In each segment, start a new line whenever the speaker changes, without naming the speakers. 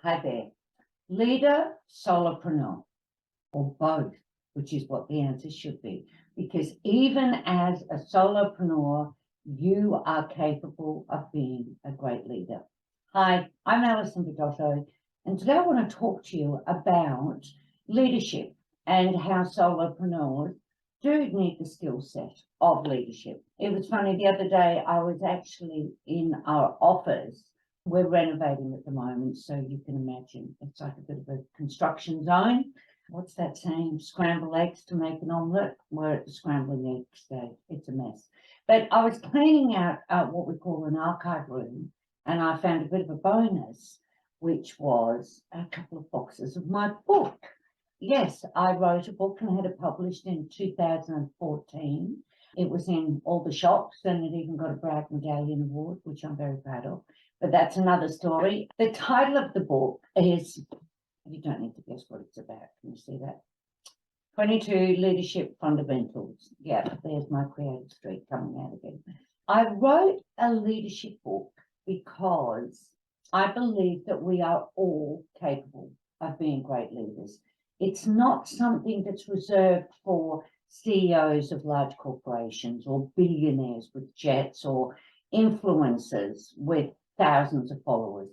Hi there. Leader, solopreneur, or both, which is what the answer should be. Because even as a solopreneur, you are capable of being a great leader. Hi, I'm Alison Bidotto, and today I want to talk to you about leadership and how solopreneurs do need the skill set of leadership. It was funny, the other day I was actually in our office. We're renovating at the moment, so you can imagine it's like a bit of a construction zone. What's that saying? Scramble eggs to make an omelette. We're at the scrambling egg stage. It's a mess. But I was cleaning out what we call an archive room, and I found a bit of a bonus, which was a couple of boxes of my book. Yes, I wrote a book and had it published in 2014. It was in all the shops, and it even got a Bragg Medallion Award, which I'm very proud of. But that's another story. The title of the book is, you don't need to guess what it's about. Can you see that? 22 Leadership Fundamentals. Yeah, there's my creative streak coming out again. I wrote a leadership book because I believe that we are all capable of being great leaders. It's not something that's reserved for CEOs of large corporations or billionaires with jets or influencers with thousands of followers.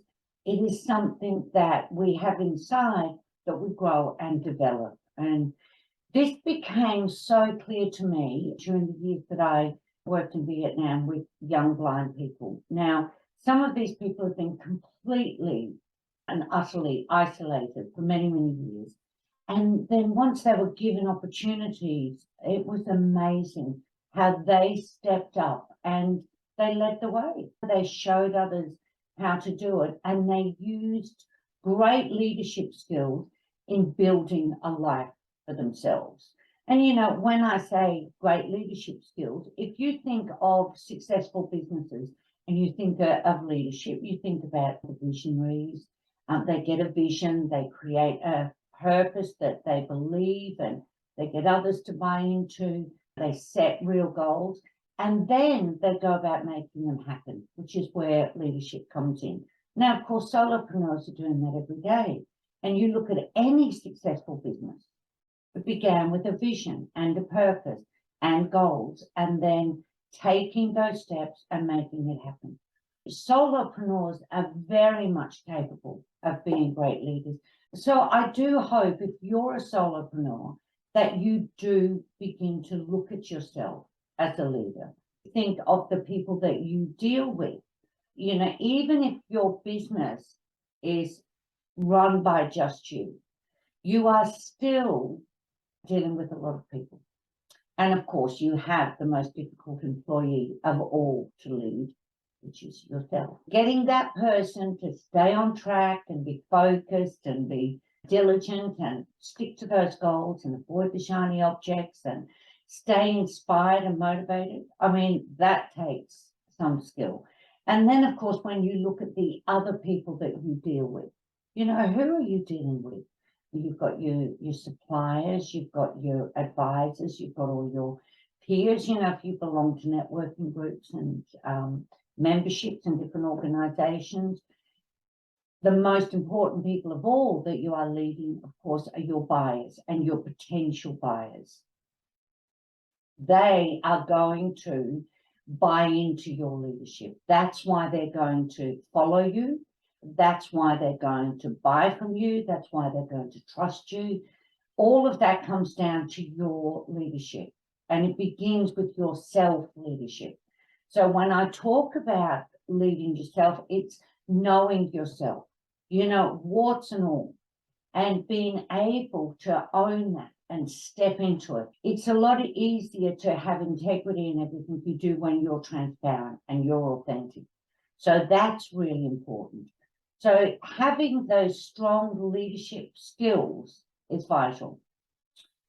It is something that we have inside that we grow and develop. And this became so clear to me during the years that I worked in Vietnam with young blind people. Now, some of these people have been completely and utterly isolated for many, many years. And then once they were given opportunities, it was amazing how they stepped up and they led the way. They showed others how to do it, and they used great leadership skills in building a life for themselves. And you know, when I say great leadership skills, if you think of successful businesses and you think of leadership, you think about the visionaries. They get a vision, they create a purpose that they believe, and they get others to buy into. They set real goals, and then they go about making them happen, which is where leadership comes in. Now, of course, solopreneurs are doing that every day. And you look at any successful business, it began with a vision and a purpose and goals, and then taking those steps and making it happen. Solopreneurs are very much capable of being great leaders. So I do hope, if you're a solopreneur, that you do begin to look at yourself as a leader. Think of the people that you deal with. You know, even if your business is run by just you, you are still dealing with a lot of people. And of course, you have the most difficult employee of all to lead, which is yourself. Getting that person to stay on track and be focused and be diligent and stick to those goals and avoid the shiny objects and stay inspired and motivated. I mean, that takes some skill. And then, of course, when you look at the other people that you deal with, you know, who are you dealing with? You've got your suppliers, you've got your advisors, you've got all your peers. You know, if you belong to networking groups and memberships in different organizations, the most important people of all that you are leading, of course, are your buyers and your potential buyers. They are going to buy into your leadership. That's why they're going to follow you. That's why they're going to buy from you. That's why they're going to trust you. All of that comes down to your leadership, and it begins with your self-leadership. So when I talk about leading yourself, it's knowing yourself, you know, warts and all, and being able to own that and step into it. It's a lot easier to have integrity in everything you do when you're transparent and you're authentic. So that's really important. So having those strong leadership skills is vital.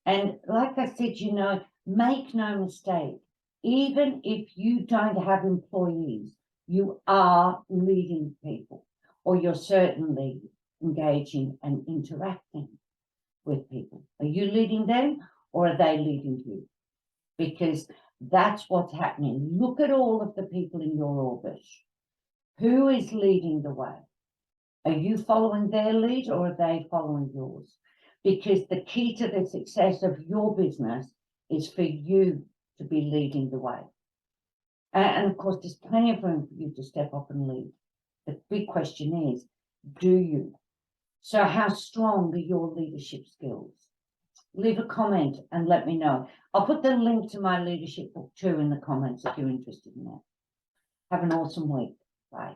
And like I said, you know, make no mistake, even if you don't have employees, you are leading people, or you're certainly engaging and interacting with people. Are you leading them, or are they leading you? Because that's what's happening. Look at all of the people in your orbit. Who is leading the way? Are you following their lead or are they following yours? Because the key to the success of your business is for you to be leading the way. And of course, there's plenty of room for you to step up and lead. The big question is, do you? So how strong are your leadership skills? Leave a comment and let me know. I'll put the link to my leadership book too in the comments if you're interested in that. Have an awesome week. Bye.